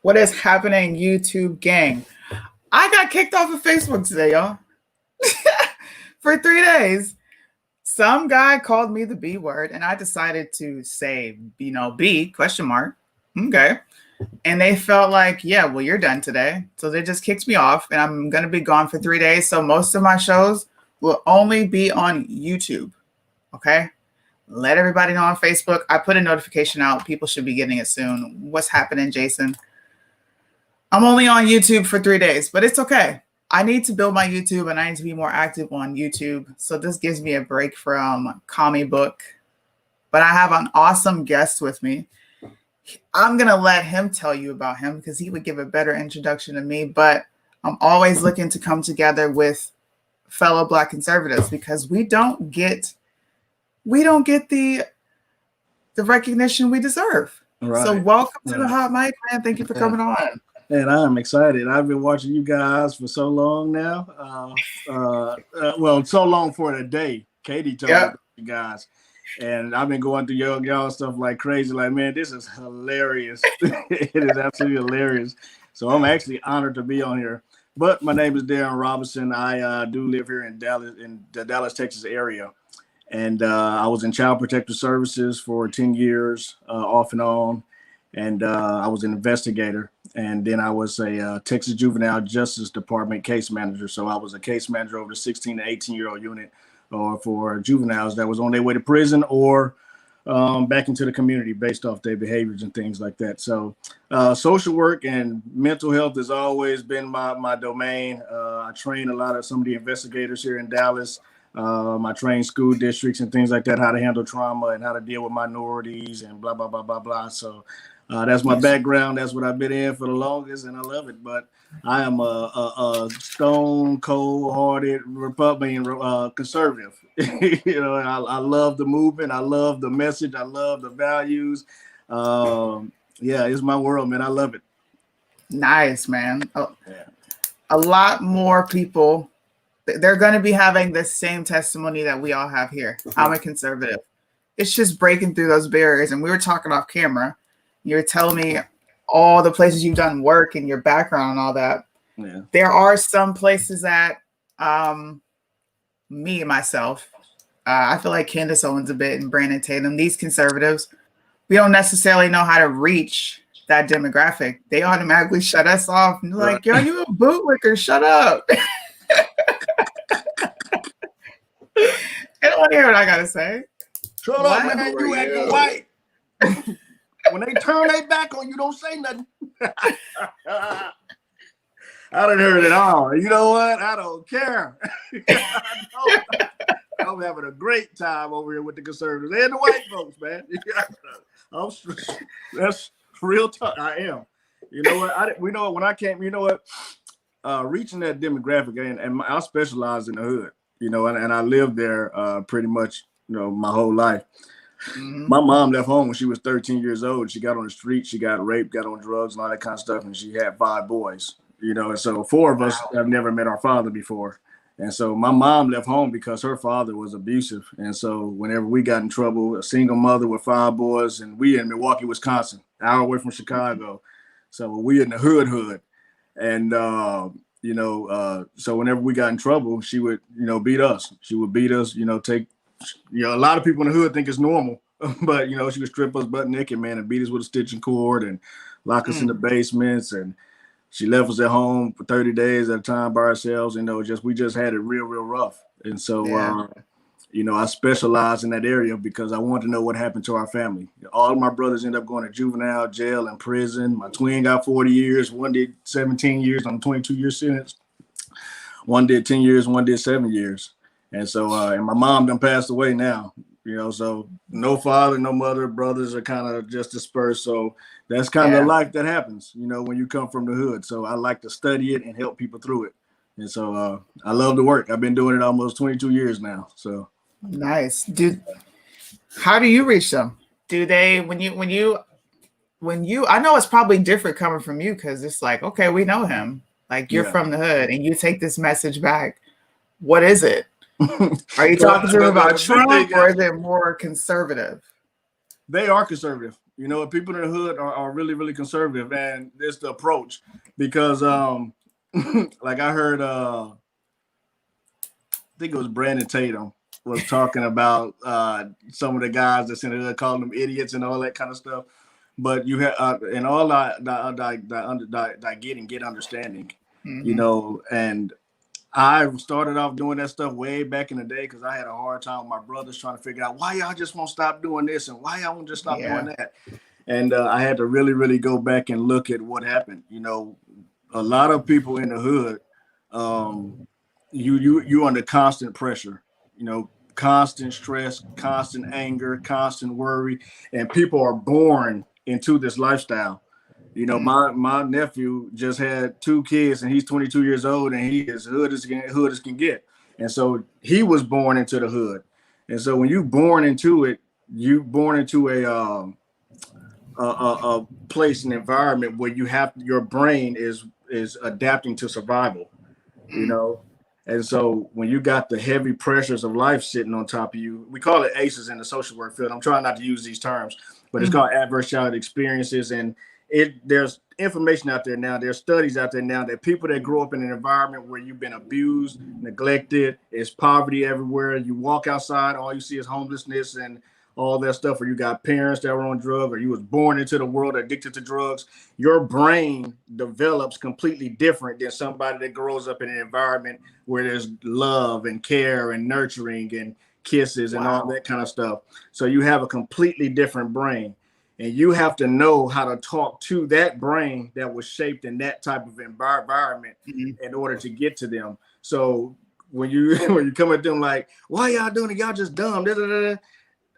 What is happening, YouTube gang? I got kicked off of Facebook today, y'all. For 3 days. Some guy called me the B word, and I decided to say, B question mark. Okay. And they felt like, yeah, well, you're done today. So they just kicked me off, and I'm going to be gone for 3 days. So most of my shows will only be on YouTube. Okay. Let everybody know on Facebook. I put a notification out. People should be getting it soon. What's happening, Jason? I'm only on YouTube for 3 days, but it's okay. I need to build my YouTube and I need to be more active on YouTube. So this gives me a break from Comic Book. But I have an awesome guest with me. I'm going to let him tell you about him because he would give a better introduction to me. But I'm always looking to come together with fellow Black conservatives because we don't get the recognition we deserve. Right. So welcome to the Hot Mic, man. Thank you for coming on. And I'm excited. I've been watching you guys for so long now. So long for the day. Katie told me you guys. And I've been going through y'all stuff like crazy. Like, man, this is hilarious. It is absolutely hilarious. So I'm actually honored to be on here. But my name is Darren Robinson. I do live here in the Dallas, Texas area. And I was in Child Protective Services for 10 years, off and on. And I was an investigator. And then I was a Texas Juvenile Justice Department case manager. So I was a case manager over the 16 to 18-year-old unit for juveniles that was on their way to prison or back into the community based off their behaviors and things like that. So social work and mental health has always been my domain. I train some of the investigators here in Dallas. I train school districts and things like that, how to handle trauma and how to deal with minorities and blah, blah, blah, blah, blah. So that's my background. That's what I've been in for the longest, and I love it. But I am a stone cold-hearted Republican conservative. I love the movement. I love the message. I love the values. It's my world, man. I love it. Nice, man. A lot more people, they're going to be having the same testimony that we all have here. I'm a conservative. It's just breaking through those barriers. And we were talking off camera. You were telling me all the places you've done work and your background and all that. Yeah. There are some places that myself, I feel like Candace Owens a bit and Brandon Tatum, these conservatives, we don't necessarily know how to reach that demographic. They automatically shut us off and like, yo, you a bootlicker, shut up. I don't want to hear what I got to say. Shut up, man, you acting white. When they turn their back on you, don't say nothing. I done heard it all. You know what? I don't care. I'm having a great time over here with the conservatives and the white folks, man. That's real tough. I am. You know what? When I came, reaching that demographic, and I specialize in the hood, and I lived there pretty much, my whole life. Mm-hmm. My mom left home when she was 13 years old. She got on the street, she got raped, got on drugs and all that kind of stuff. And she had 5 boys, and so 4 of us have never met our father before. And so my mom left home because her father was abusive. And so whenever we got in trouble, a single mother with 5 boys, and we in Milwaukee, Wisconsin, an hour away from Chicago. So we in the hood. And, so whenever we got in trouble, she would, beat us. She would beat us, take, a lot of people in the hood think it's normal, but, she would strip us butt naked, man, and beat us with a stitching cord and lock us in the basements. And she left us at home for 30 days at a time by ourselves. We just had it real, real rough. And so, I specialized in that area because I wanted to know what happened to our family. All of my brothers ended up going to juvenile, jail, and prison. My twin got 40 years. One did 17 years on a 22-year sentence. One did 10 years, one did 7 years. And so, and my mom done passed away now, so no father, no mother, brothers are kind of just dispersed. So that's kind of life that happens, when you come from the hood. So I like to study it and help people through it. And so I love the work. I've been doing it almost 22 years now. So nice. How do you reach them? Do they, when you, I know it's probably different coming from you because it's like, okay, we know him. Like you're from the hood and you take this message back. What is it? Are you talking to them about Trump or is it more conservative? They are conservative. You know, people in the hood are really, really conservative, and it's the approach because, like I heard, I think it was Brandon Tatum was talking about some of the guys that's in the hood, calling them idiots and all that kind of stuff. But you have, and all that get understanding, you Mm-hmm. know, and I started off doing that stuff way back in the day because I had a hard time with my brothers trying to figure out why y'all just won't stop doing this and why y'all won't just stop doing Yeah. that. And I had to really, really go back and look at what happened. You know, a lot of people in the hood, um, you under constant pressure. You know, constant stress, constant anger, constant worry, and people are born into this lifestyle. You know, Mm. my nephew just had 2 kids, and he's 22 years old, and he is hood as can get. And so he was born into the hood. And so when you born into it, you born into a place, an environment where you have your brain is adapting to survival. You Mm. know, and so when you got the heavy pressures of life sitting on top of you, we call it ACEs in the social work field. I'm trying not to use these terms, but it's Mm. called adverse childhood experiences. And there's information out there now. There's studies out there now that people that grow up in an environment where you've been abused, neglected, there's poverty everywhere. You walk outside, all you see is homelessness and all that stuff. Or you got parents that were on drugs, or you was born into the world addicted to drugs. Your brain develops completely different than somebody that grows up in an environment where there's love and care and nurturing and kisses and all Wow. that kind of stuff. So you have a completely different brain. And you have to know how to talk to that brain that was shaped in that type of environment Mm. in order to get to them. So when you when you come at them like, why y'all doing it? Y'all just dumb. Da, da, da,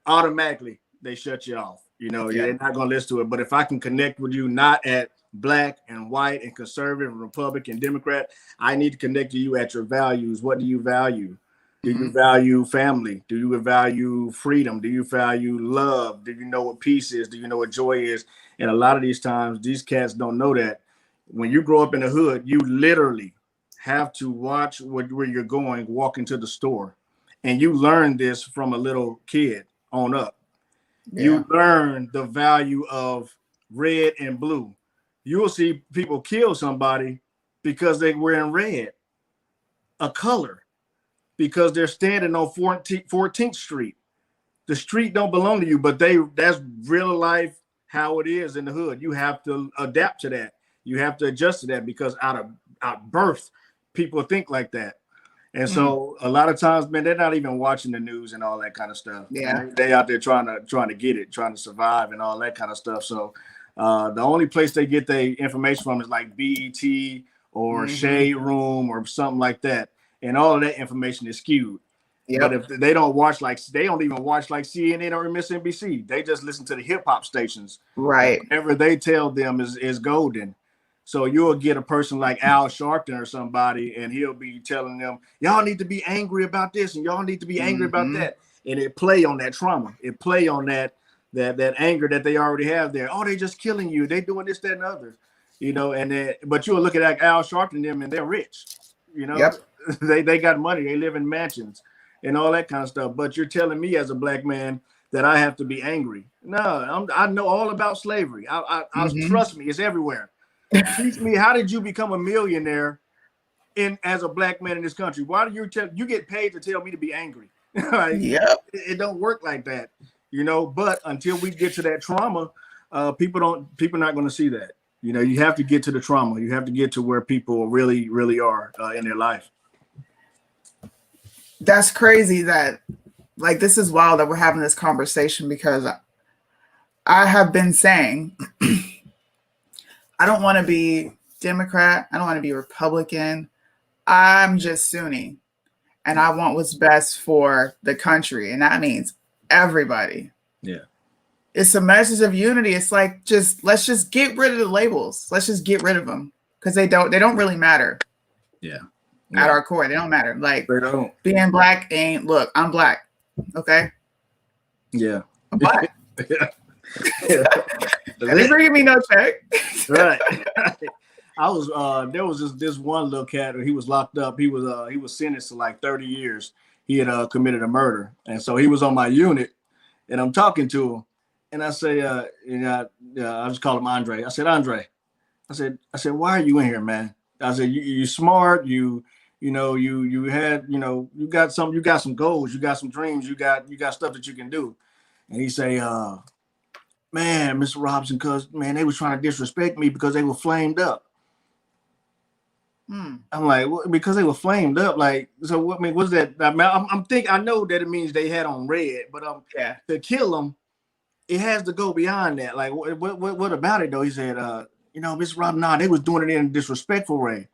automatically they shut you off. You know, Yeah. they're not gonna listen to it. But if I can connect with you, not at black and white and conservative and Republican, Democrat, I need to connect to you at your values. What do you value? Do you Mm-hmm. value family? Do you value freedom? Do you value love? Do you know what peace is? Do you know what joy is? And a lot of these times, these cats don't know that. When you grow up in the hood, you literally have to watch where you're going, walk into the store. And you learn this from a little kid on up. Yeah. You learn the value of red and blue. You'll see people kill somebody because they were in red, a color, because they're standing on 14th Street. The street don't belong to you, but that's real life how it is in the hood. You have to adapt to that. You have to adjust to that because out birth, people think like that. And Mm. so a lot of times, man, they're not even watching the news and all that kind of stuff. Yeah. And they out there trying to get it, trying to survive and all that kind of stuff. So the only place they get their information from is like BET or Mm-hmm. Shade Room or something like that. And all of that information is skewed. But Yep. if they don't watch they don't even watch like CNN or MSNBC. They just listen to the hip hop stations. And Right. whatever they tell them is golden. So you'll get a person like Al Sharpton or somebody, and he'll be telling them, y'all need to be angry about this and y'all need to be angry about Mm-hmm. that. And it play on that trauma. It play on that anger that they already have there. Oh, they just killing you. They doing this, that, and others. You know, and then but you'll look at like Al Sharpton and them and they're rich. You know, Yep. they got money, they live in mansions and all that kind of stuff. But you're telling me as a black man that I have to be angry. No, I know all about slavery. I Mm-hmm. trust me, it's everywhere. Teach me, how did you become a millionaire in as a black man in this country? Why do you get paid to tell me to be angry? Like, Yep. it don't work like that, you know. But until we get to that trauma, people not going to see that. You know, you have to get to the trauma. You have to get to where people really, really are in their life. That's crazy that, like, this is wild that we're having this conversation because I have been saying I don't want to be Democrat. I don't want to be Republican. I'm just Sunni and I want what's best for the country. And that means everybody. Yeah. It's a message of unity. It's like, let's just get rid of the labels. Let's just get rid of them because they don't really matter. Yeah. At our core, they don't matter. Like, they don't. Being black ain't, look, I'm black. Okay. Yeah. I'm black. Yeah. They bringing me no check. Right. I was there was this one little cat. He was locked up. He was sentenced to like 30 years. He had committed a murder, and so he was on my unit, and I'm talking to him, And I say, I just call him Andre. I said, Andre. I said, why are you in here, man? I said, you smart. You had, you got some goals, you got some dreams, you got stuff that you can do. And he say, man, Mr. Robinson, cause man, they was trying to disrespect me because they were flamed up. I'm like, well, because they were flamed up. Like, so what? I mean, what's that? I mean, I'm think I know that it means they had on red, but Yeah. to kill them, it has to go beyond that. Like, what about it though? He said, Mr. Robinson, nah, they was doing it in a disrespectful way.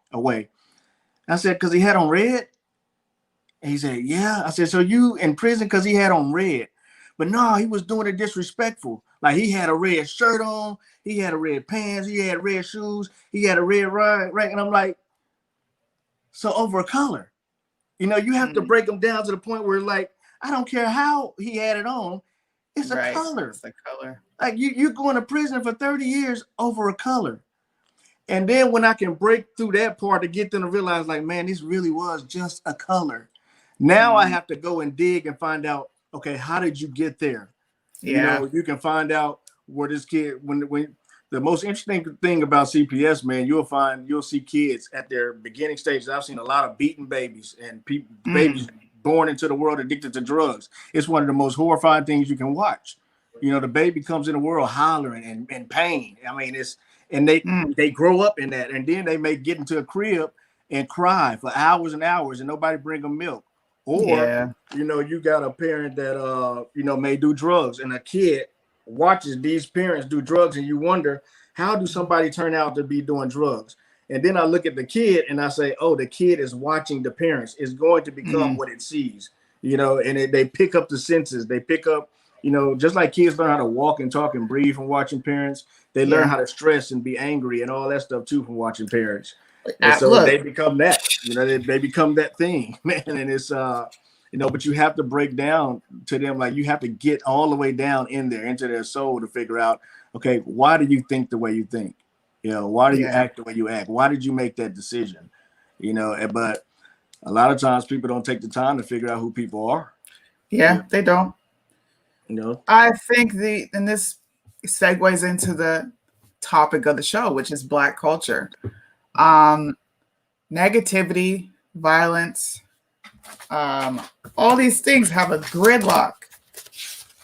I said, because he had on red. And he said, yeah. I said, so you in prison because he had on red. But no, he was doing it disrespectful. Like he had a red shirt on, he had a red pants, he had red shoes, he had a red rag. And I'm like, so over a color. You have to break them down to the point where like, I don't care how he had it on. It's a color. It's a color. Like you're going to prison for 30 years over a color. And then when I can break through that part to get them to realize like, man, this really was just a color. Now I have to go and dig and find out, okay, how did you get there? Yeah. You can find out where this kid, when the most interesting thing about CPS, man, you'll see kids at their beginning stages. I've seen a lot of beaten babies and babies born into the world addicted to drugs. It's one of the most horrifying things you can watch. The baby comes in the world hollering and pain. I mean, they grow up in that, and then they may get into a crib and cry for hours and hours and nobody bring them milk. Or, you got a parent that, may do drugs, and a kid watches these parents do drugs, and you wonder, how do somebody turn out to be doing drugs? And then I look at the kid and I say, oh, the kid is watching the parents. It's going to become what it sees, and they pick up the senses. They pick up, just like kids learn how to walk and talk and breathe from watching parents, they learn how to stress and be angry and all that stuff too from watching parents. And so they become that, they become that thing, man. And it's, but you have to break down to them. Like you have to get all the way down in there into their soul to figure out, okay, why do you think the way you think? Why do you act the way you act? Why did you make that decision? But a lot of times people don't take the time to figure out who people are. Yeah, they don't. I think and this segues into the topic of the show, which is Black culture. Negativity, violence, all these things have a gridlock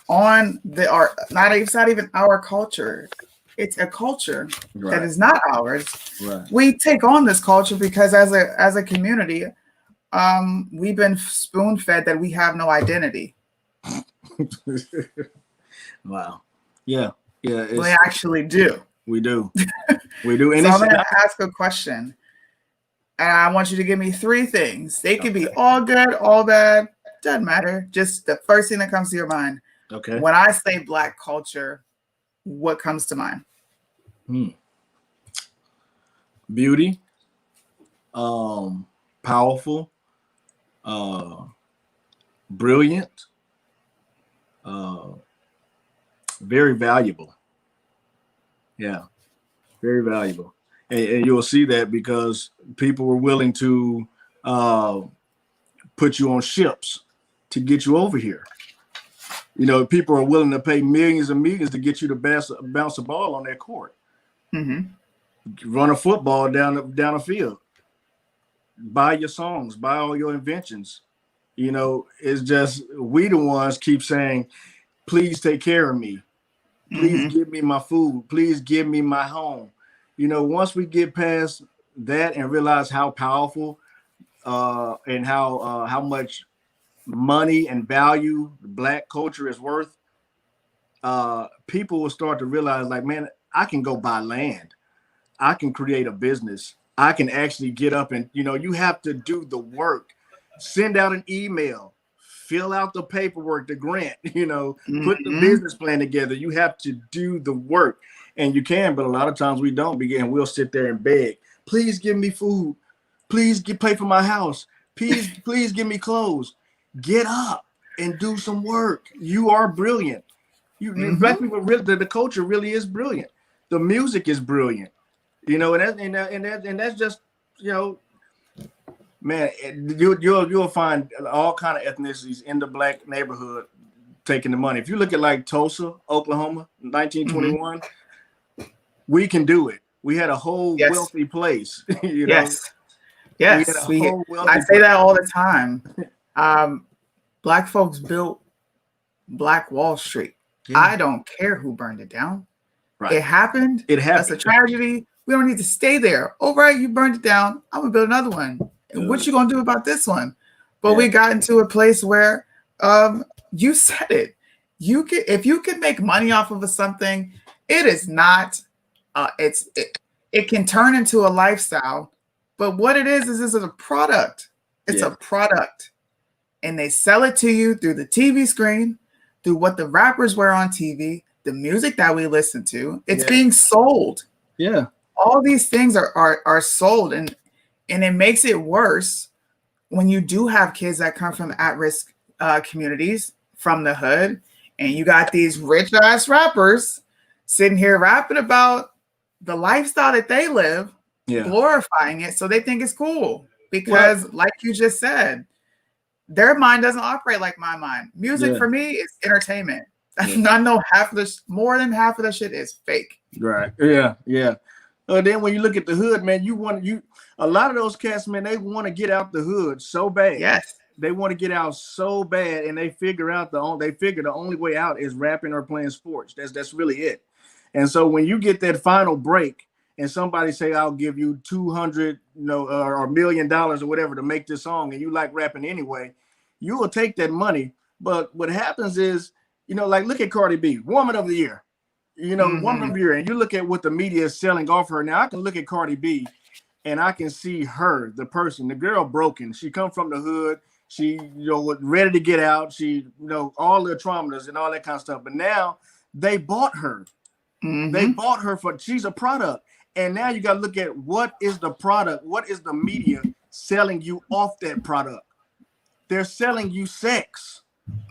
on it's not even our culture. It's a culture that is not ours. Right. We take on this culture because as a community, we've been spoon-fed that we have no identity. Wow. Yeah. We actually do. We do. We do. And so I'm going to ask a question. And I want you to give me 3 things. They could be all good, all bad. Doesn't matter. Just the first thing that comes to your mind. Okay. When I say Black culture, what comes to mind? Beauty. Powerful. Brilliant. Very valuable. Yeah. Very valuable. And you'll see that because people were willing to put you on ships to get you over here. People are willing to pay millions and millions to get you to bounce a ball on their court. Run a football down a field. Buy your songs. Buy all your inventions. It's just we the ones keep saying, please take care of me. Please give me my food. Please give me my home. Once we get past that and realize how powerful and how much money and value Black culture is worth, people will start to realize, like, man, I can go buy land. I can create a business. I can actually get up and, you have to do the work. Send out an email. Fill out the paperwork, the grant, put the business plan together. You have to do the work. And you can, but a lot of times we don't begin. We'll sit there and beg. Please give me food. Please pay for my house. Please give me clothes. Get up and do some work. You are brilliant. Black people, the culture really is brilliant. The music is brilliant. And that's just, man, you'll find all kind of ethnicities in the Black neighborhood taking the money. If you look at like Tulsa, Oklahoma, 1921, we can do it. We had a whole Yes. wealthy place. Yes. We had a Yes. whole I wealthy say place. that all the time. Um, Black folks built Black Wall Street. Yeah. I don't care who burned it down. Right. It happened. It happened. That's a tragedy. We don't need to stay there. All right, you burned it down. I'm gonna build another one. And what you gonna do about this one? But we got into a place where you said it. You can, if you can make money off of something, it is not it can turn into a lifestyle. But what it is a product. It's a product. And they sell it to you through the TV screen, through what the rappers wear on TV, the music that we listen to. It's being sold. Yeah. All these things are sold, and it makes it worse when you do have kids that come from at-risk communities, from the hood, and you got these rich ass rappers sitting here rapping about the lifestyle that they live, glorifying it, so they think it's cool. Because, like you just said, their mind doesn't operate like my mind. Music for me is entertainment. I know more than half of the shit is fake. Right. Yeah. Yeah. Then when you look at the hood, man, a lot of those cats, man, they want to get out the hood so bad. Yes. They want to get out so bad, and they figure the only way out is rapping or playing sports. That's really it. And so when you get that final break and somebody say, I'll give you 200, or $1 million or whatever to make this song, and you like rapping anyway, you will take that money. But what happens is, like, look at Cardi B, Woman of the Year. Woman of the Year, and you look at what the media is selling off her. Now I can look at Cardi B and I can see her, the person, the girl broken. She come from the hood. She, ready to get out. She, all the traumas and all that kind of stuff. But now they bought her. They bought her she's a product. And now you got to look at what is the product? What is the media selling you off that product? They're selling you sex.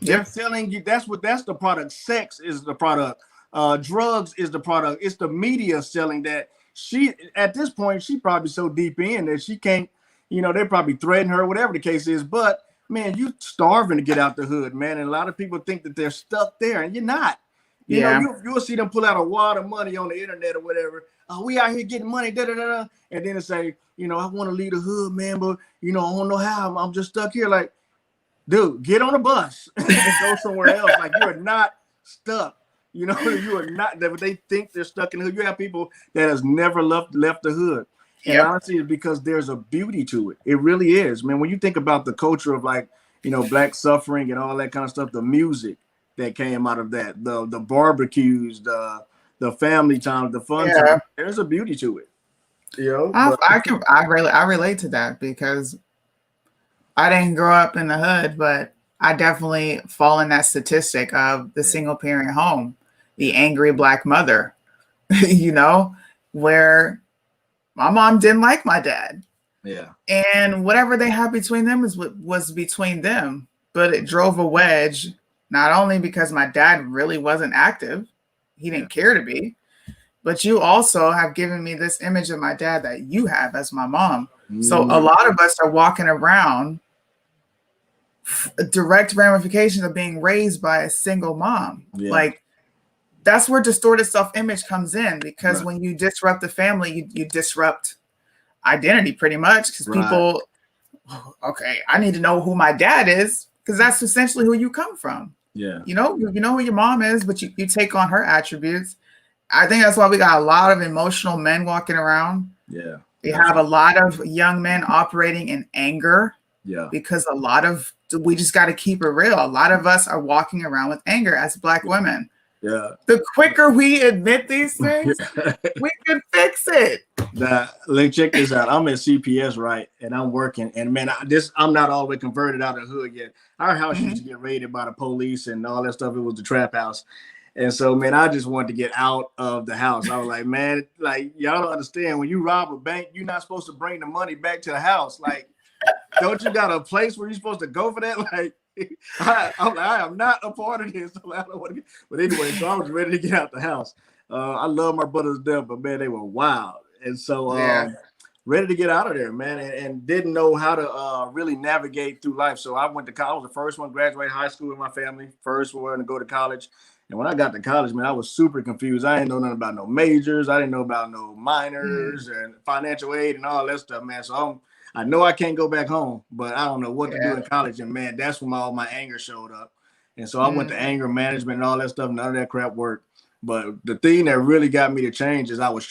They're selling you, that's the product. Sex is the product. Drugs is the product. It's the media selling that. She, at this point, she probably so deep in that she can't, they probably threaten her, whatever the case is. But man, you starving to get out the hood, man. And a lot of people think that they're stuck there, and you're not. You'll see them pull out a wad of money on the internet or whatever. We out here getting money, and then they say, I want to leave the hood, man, but I don't know how. I'm just stuck here. Like, dude, get on a bus and go somewhere else. Like, you are not stuck. You are not. They think they're stuck in the hood. You have people that has never left the hood. And honestly, it's because there's a beauty to it. It really is, man. When you think about the culture of, like, Black suffering and all that kind of stuff, the music that came out of that, the barbecues, the family time, the fun time, there's a beauty to it. I relate to that because I didn't grow up in the hood, but I definitely fall in that statistic of the single parent home, the angry Black mother, where my mom didn't like my dad. Yeah. And whatever they had between them was between them. But it drove a wedge, not only because my dad really wasn't active, he didn't care to be, but you also have given me this image of my dad that you have as my mom. So a lot of us are walking around direct ramifications of being raised by a single mom. Like, that's where distorted self-image comes in, because when you disrupt the family, you disrupt identity pretty much, because people, okay, I need to know who my dad is, because that's essentially who you come from. Yeah. You know who your mom is, but you take on her attributes. I think that's why we got a lot of emotional men walking around. Yeah. We have a lot of young men operating in anger. Yeah. Because we just got to keep it real. A lot of us are walking around with anger as Black women. Yeah. The quicker we admit these things, we can fix it. Check this out. I'm at CPS, right? And I'm working. And man, I'm not all the way converted out of the hood yet. Our house used to get raided by the police and all that stuff. It was the trap house. And so, man, I just wanted to get out of the house. I was like, man, like, y'all don't understand. When you rob a bank, you're not supposed to bring the money back to the house. Like, don't you got a place where you're supposed to go for that? Like, I am not a part of this. So I don't want to but anyway, so I was ready to get out the house. I love my brothers there, but man, they were wild. And so ready to get out of there, man, and didn't know how to really navigate through life. So I went to college. I was the first one to graduate high school in my family, first one to go to college. And when I got to college, man, I was super confused. I didn't know nothing about no majors. I didn't know about no minors and financial aid and all that stuff, man. So I know I can't go back home, but I don't know what to do in college. And man, that's when all my anger showed up. And so I went to anger management and all that stuff. None of that crap worked. But the thing that really got me to change is I was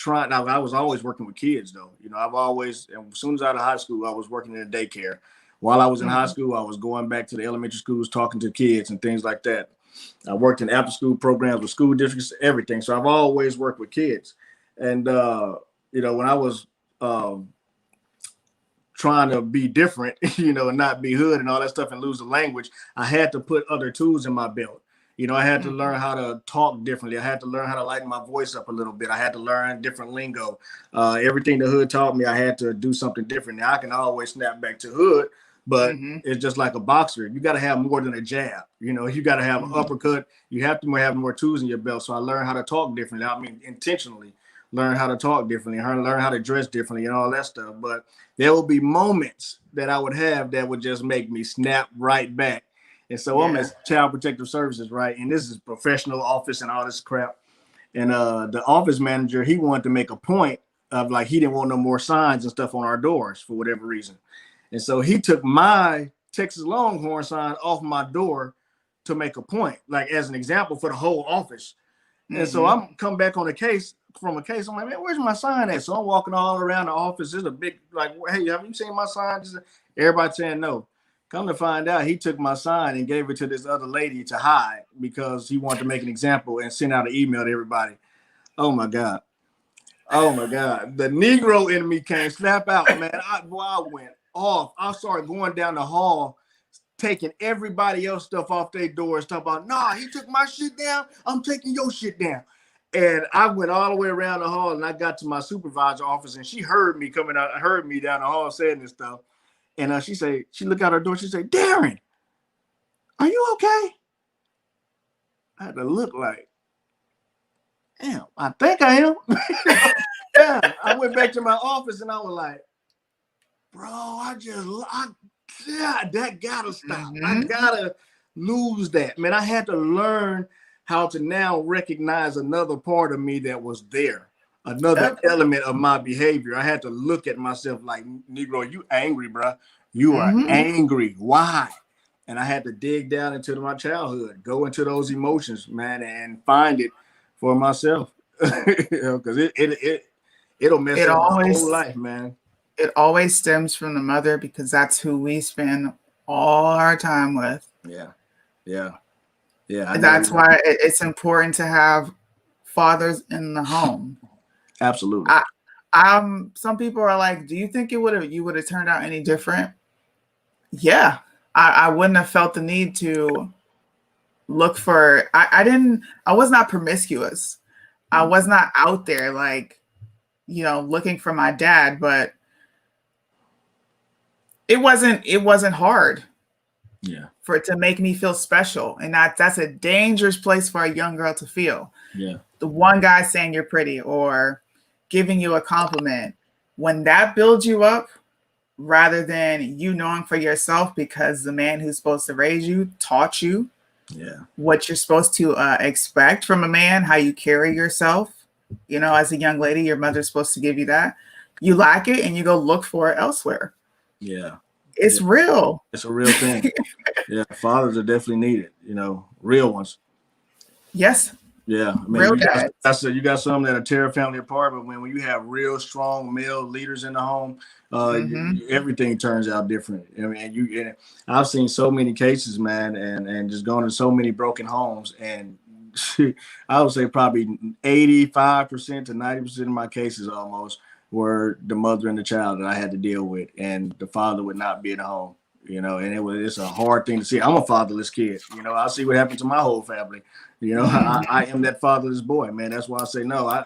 always working with kids, though. You know, as soon as out of high school, I was working in a daycare. While I was in high school, I was going back to the elementary schools, talking to kids and things like that. I worked in after school programs with school districts, everything. So I've always worked with kids. And, you know, when I was trying to be different, you know, and not be hood and all that stuff and lose the language, I had to put other tools in my belt. You know, I had to learn how to talk differently. I had to learn how to lighten my voice up a little bit. I had to learn different lingo. Everything the hood taught me, I had to do something different. Now I can always snap back to hood, but it's just like a boxer. You got to have more than a jab. You know, you got to have an uppercut. You have to have more tools in your belt. So I learned how to talk differently. I mean, intentionally learn how to talk differently, learn how to dress differently and all that stuff. But there will be moments that I would have that would just make me snap right back. And so I'm at Child Protective Services, right? And this is professional office and all this crap. And the office manager, he wanted to make a point of like he didn't want no more signs and stuff on our doors for whatever reason. And so he took my Texas Longhorn sign off my door to make a point, like as an example for the whole office. And so I'm come back on a case. I'm like, man, where's my sign at? So I'm walking all around the office. There's a big, like, hey, have you seen my sign? Everybody saying no. Come to find out, he took my sign and gave it to this other lady to hide because he wanted to make an example and send out an email to everybody. Oh my God. Oh my God. The Negro in me came snap out, man. I went off. I started going down the hall, taking everybody else stuff off their doors, talking about, nah, he took my shit down. I'm taking your shit down. And I went all the way around the hall and I got to my supervisor office and she heard me coming out, heard me down the hall saying this stuff. And she looked out her door. She said, Darren, are you okay? I had to look like, damn, I think I am. Yeah, I went back to my office and I was like, bro, that gotta stop. I gotta lose that. Man, I had to learn how to now recognize another part of me that was there. Another element of my behavior. I had to look at myself like, Negro, you angry, bro. You are angry. Why? And I had to dig down into my childhood, go into those emotions, man, and find it for myself. Because it'll mess up my whole life, man. It always stems from the mother because that's who we spend all our time with. Yeah. That's why it's important to have fathers in the home. Absolutely. Some people are like, do you think you would have turned out any different? Yeah. I wouldn't have felt the need to look for, I was not promiscuous. I was not out there like, you know, looking for my dad, but it wasn't hard. Yeah. For it to make me feel special. And that's a dangerous place for a young girl to feel. Yeah. The one guy saying you're pretty or giving you a compliment, when that builds you up rather than you knowing for yourself because the man who's supposed to raise you taught you what you're supposed to expect from a man, how you carry yourself. You know, as a young lady, your mother's supposed to give you that. You lack it and you go look for it elsewhere. Yeah. It's real. It's a real thing. Yeah, fathers are definitely needed, you know, real ones. Yes. Yeah. I mean, you got some that are tear a family apart, but when you have real strong male leaders in the home, everything turns out different. I mean, I've seen so many cases, man, and just gone to so many broken homes, and I would say probably 85% to 90% of my cases almost were the mother and the child that I had to deal with, and the father would not be at home. You know, and it's a hard thing to see. I'm a fatherless kid. You know, I see what happened to my whole family. You know, I am that fatherless boy, man. That's why I say no. I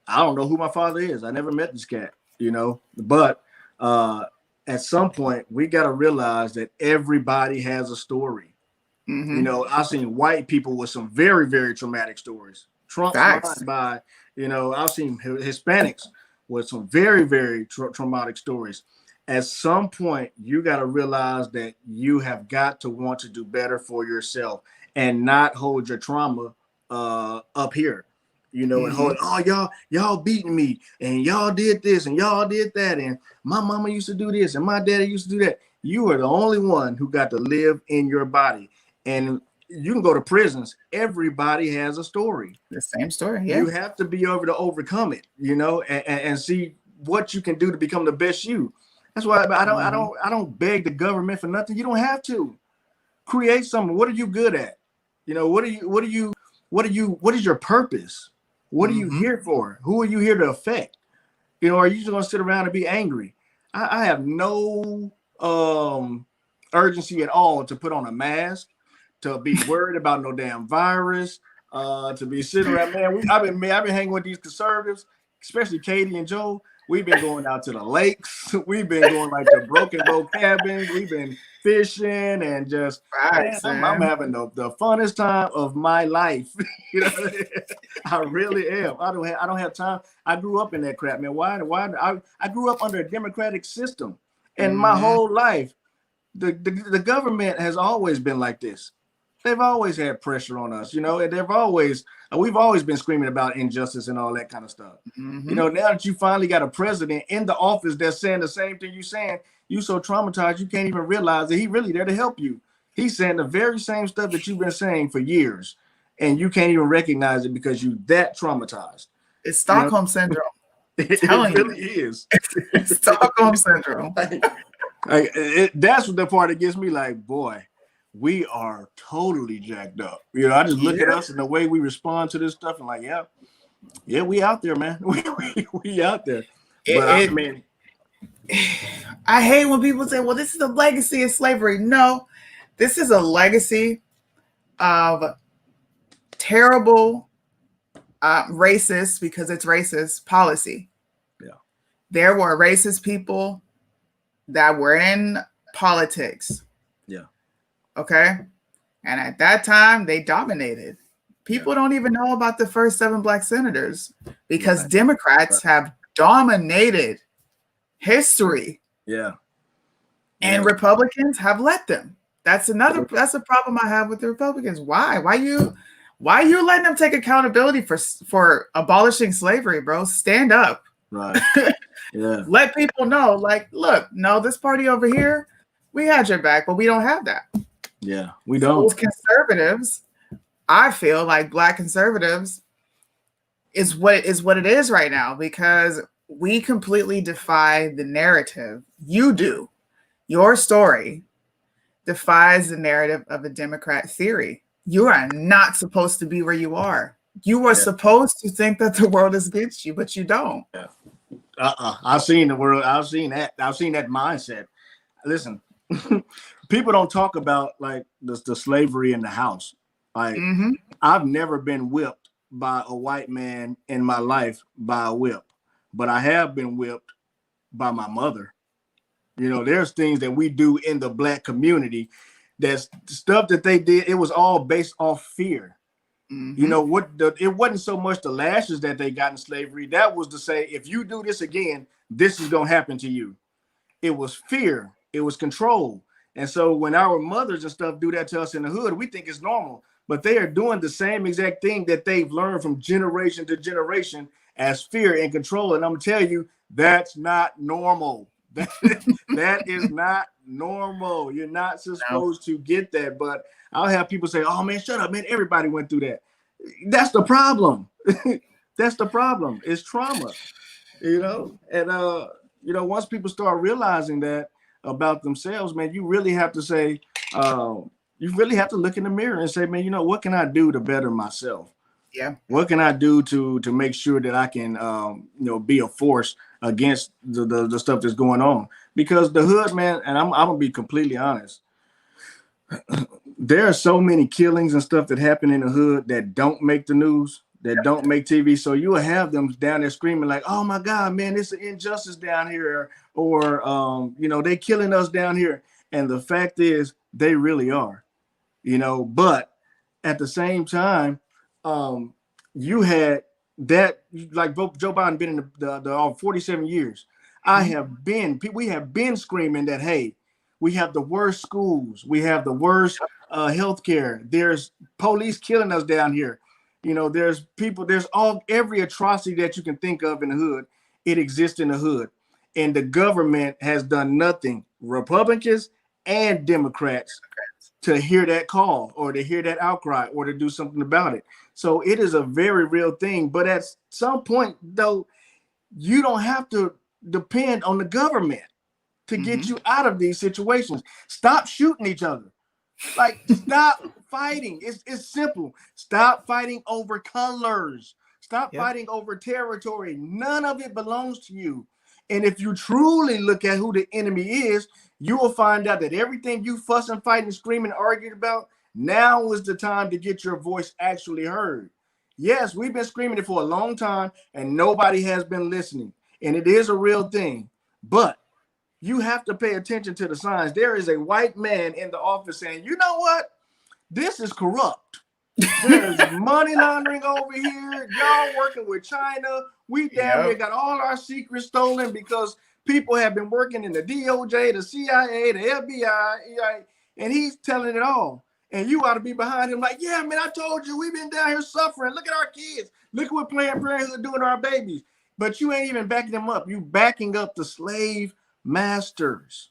don't know who my father is. I never met this cat. You know, but at some point we got to realize that everybody has a story. You know, I've seen white people with some very, very traumatic stories. Trump's mind by, you know, I've seen Hispanics with some very, very traumatic stories. At some point, you got to realize that you have got to want to do better for yourself and not hold your trauma up here, you know, and Mm-hmm. hold, oh, y'all beating me and y'all did this and y'all did that. And my mama used to do this and my daddy used to do that. You are the only one who got to live in your body. And you can go to prisons. Everybody has a story. The same story. Yeah. You have to be able to overcome it, you know, and see what you can do to become the best you. That's why I don't beg the government for nothing. You don't have to create something. What are you good at? You know, what is your purpose? What are you Mm-hmm. here for? Who are you here to affect? You know, are you just gonna sit around and be angry? I have no urgency at all to put on a mask, to be worried about no damn virus, to be sitting around. Man, I've been hanging with these conservatives, especially Katie and Joe. We've been going out to the lakes. We've been going like the broken boat cabins. We've been fishing and just, man, I'm having the funnest time of my life. You know, I really am. I don't have time. I grew up in that crap, man. Why? I grew up under a democratic system, and my whole life, the government has always been like this. They've always had pressure on us, you know, and we've always been screaming about injustice and all that kind of stuff. Mm-hmm. You know, now that you finally got a president in the office that's saying the same thing you're saying, you so traumatized you can't even realize that he's really there to help you. He's saying the very same stuff that you've been saying for years, and you can't even recognize it because you that traumatized. It's Stockholm syndrome. It really is. It's Stockholm syndrome. That's what the part that gets me like, boy, we are totally jacked up. You know, I just look at us and the way we respond to this stuff and like, yeah, we out there, man. we out there. But I mean, I hate when people say, well, this is a legacy of slavery. No, this is a legacy of terrible racist, because it's racist policy. Yeah. There were racist people that were in politics. Yeah. Okay. And at that time, they dominated. People don't even know about the first 7 black senators because Democrats have dominated history. Yeah. And Republicans have let them. That's a problem I have with the Republicans. Why are you letting them take accountability for abolishing slavery, bro? Stand up. Right. Yeah. Let people know, like, look, no, this party over here, we had your back, but we don't have that. Yeah, we don't. Those conservatives, I feel like black conservatives is what it is right now, because we completely defy the narrative. You do. Your story defies the narrative of a Democrat theory. You are not supposed to be where you are. You are supposed to think that the world is against you, but you don't. Yeah. I've seen the world. I've seen that mindset. Listen, people don't talk about like the slavery in the house. Like, I've never been whipped by a white man in my life by a whip, but I have been whipped by my mother. You know, there's things that we do in the black community, that's stuff that they did. It was all based off fear. You know what? It wasn't so much the lashes that they got in slavery. That was to say, if you do this again, this is gonna happen to you. It was fear. It was control. And so when our mothers and stuff do that to us in the hood, we think it's normal. But they are doing the same exact thing that they've learned from generation to generation as fear and control. And I'm gonna tell you, that's not normal. That is not normal. You're not supposed to get that. But I'll have people say, oh man, shut up, man. Everybody went through that. That's the problem. That's the problem. It's trauma, you know? And you know, once people start realizing that about themselves, man, you really have to say, you really have to look in the mirror and say, man, you know, what can I do to better myself? Yeah. What can I do to make sure that I can, you know, be a force against the stuff that's going on? Because the hood, man, and I'm gonna be completely honest, there are so many killings and stuff that happen in the hood that don't make the news, that don't make TV. So you will have them down there screaming like, oh my God, man, it's an injustice down here. Or, you know, they killing us down here. And the fact is, they really are, you know. But at the same time, you had that, like Joe Biden been in the 47 years. We have been screaming that, hey, we have the worst schools, we have the worst healthcare. There's police killing us down here. There's people, there's every atrocity that you can think of in the hood. It exists in the hood, and the government has done nothing. Republicans and Democrats to hear that call or to hear that outcry or to do something about it. So it is a very real thing. But at some point, though, you don't have to depend on the government to get you out of these situations. Stop shooting each other. Like, stop fighting. It's simple. Stop fighting over colors. Stop fighting over territory. None of it belongs to you. And if you truly look at who the enemy is, you will find out that everything you fuss and fight and scream and argue about, now is the time to get your voice actually heard. Yes, we've been screaming it for a long time and nobody has been listening. And it is a real thing. But you have to pay attention to the signs. There is a white man in the office saying, you know what? This is corrupt. There's money laundering over here. Y'all working with China. We damn near got all our secrets stolen because people have been working in the DOJ, the CIA, the FBI, and he's telling it all. And you ought to be behind him like, yeah, man, I told you, we've been down here suffering. Look at our kids. Look at what Planned Parenthood doing to our babies. But you ain't even backing them up. You backing up the slave masters.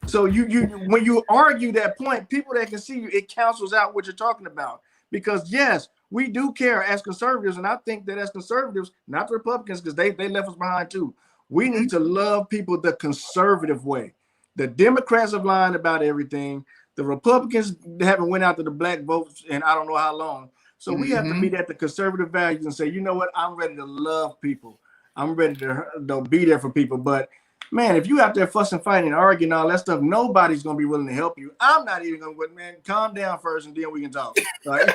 So you when you argue that point, people that can see you, it cancels out what you're talking about. Because yes, we do care as conservatives, and I think that as conservatives, not the Republicans, because they left us behind too. We need to love people the conservative way. The Democrats have lied about everything. The Republicans haven't went after the black votes in I don't know how long. So we have to meet at the conservative values and say, you know what, I'm ready to love people. I'm ready to be there for people. But man, if you out there fussing, fighting, and arguing all that stuff, nobody's gonna be willing to help you. I'm not even gonna. Man, calm down first, and then we can talk. Right?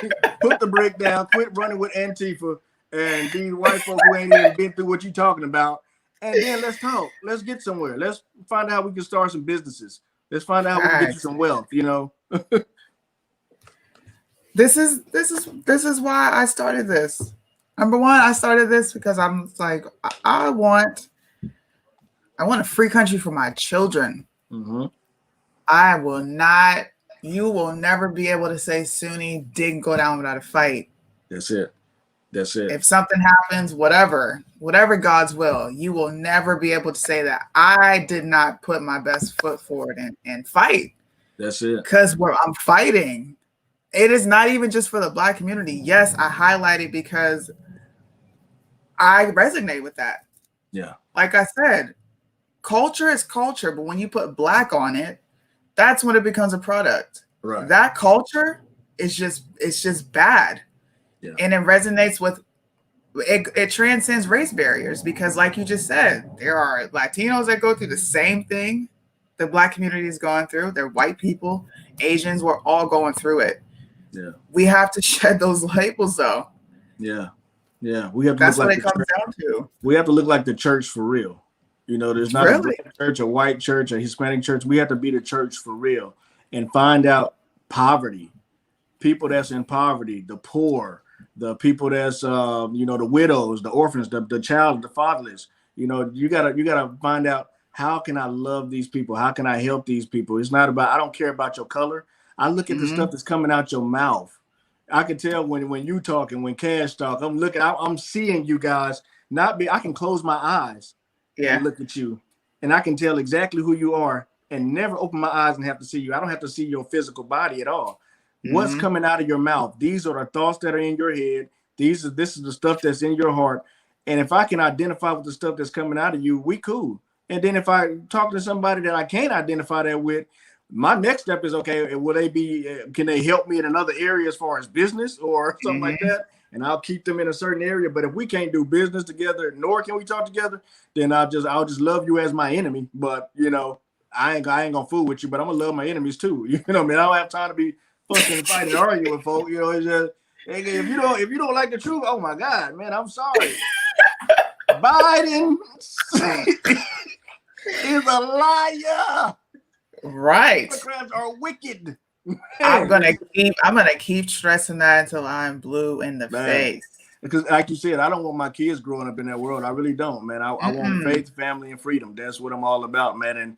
Put the brick down. Quit running with Antifa and these white folks who ain't even been through what you're talking about. And then let's talk. Let's get somewhere. Let's find out how we can start some businesses. Let's find out how we can get you some wealth. This is why I started this. Number one, I started this because I'm like, I want a free country for my children. I will not, you will never be able to say Sunni didn't go down without a fight. That's it. That's it. If something happens, whatever God's will, you will never be able to say that I did not put my best foot forward and fight. That's it. Because where I'm fighting, it is not even just for the Black community. Yes, I highlight it because I resonate with that. Yeah. Like I said, culture is culture, but when you put Black on it, that's when it becomes a product. Right. That culture is just bad. Yeah. And it resonates with it transcends race barriers because, like you just said, there are Latinos that go through the same thing the Black community is going through. They're white people, Asians, we're all going through it. Yeah. We have to shed those labels though. Yeah. Yeah. We have to That's look what like it comes down to. We have to look like the church for real. There's not a black church, a white church, a Hispanic church. We have to be the church for real and find out poverty, people that's in poverty, the poor, the people that's the widows, the orphans, the child, the fatherless. You gotta find out, how can I love these people? How can I help these people? It's not about, I don't care about your color. I look at the stuff that's coming out your mouth. I can tell when you talk and when Cash talk. I'm seeing you guys. I can close my eyes and look at you, and I can tell exactly who you are and never open my eyes and have to see you. I don't have to see your physical body at all. What's coming out of your mouth? These are the thoughts that are in your head. This is the stuff that's in your heart. And if I can identify with the stuff that's coming out of you, we cool. And then if I talk to somebody that I can't identify that with, my next step is, okay, can they help me in another area as far as business or something like that? And I'll keep them in a certain area. But if we can't do business together, nor can we talk together, then I'll just love you as my enemy. But I ain't gonna fool with you, but I'm gonna love my enemies too. I don't have time to be fucking fighting and arguing with folks. It's just, if you don't like the truth, oh my God, man, I'm sorry. Biden is a liar. Right. Democrats are wicked. I'm gonna keep stressing that until I'm blue in the face. because like you said, I don't want my kids growing up in that world. I really don't, man. I want Mm-mm. faith, family, and freedom. That's what I'm all about, man. And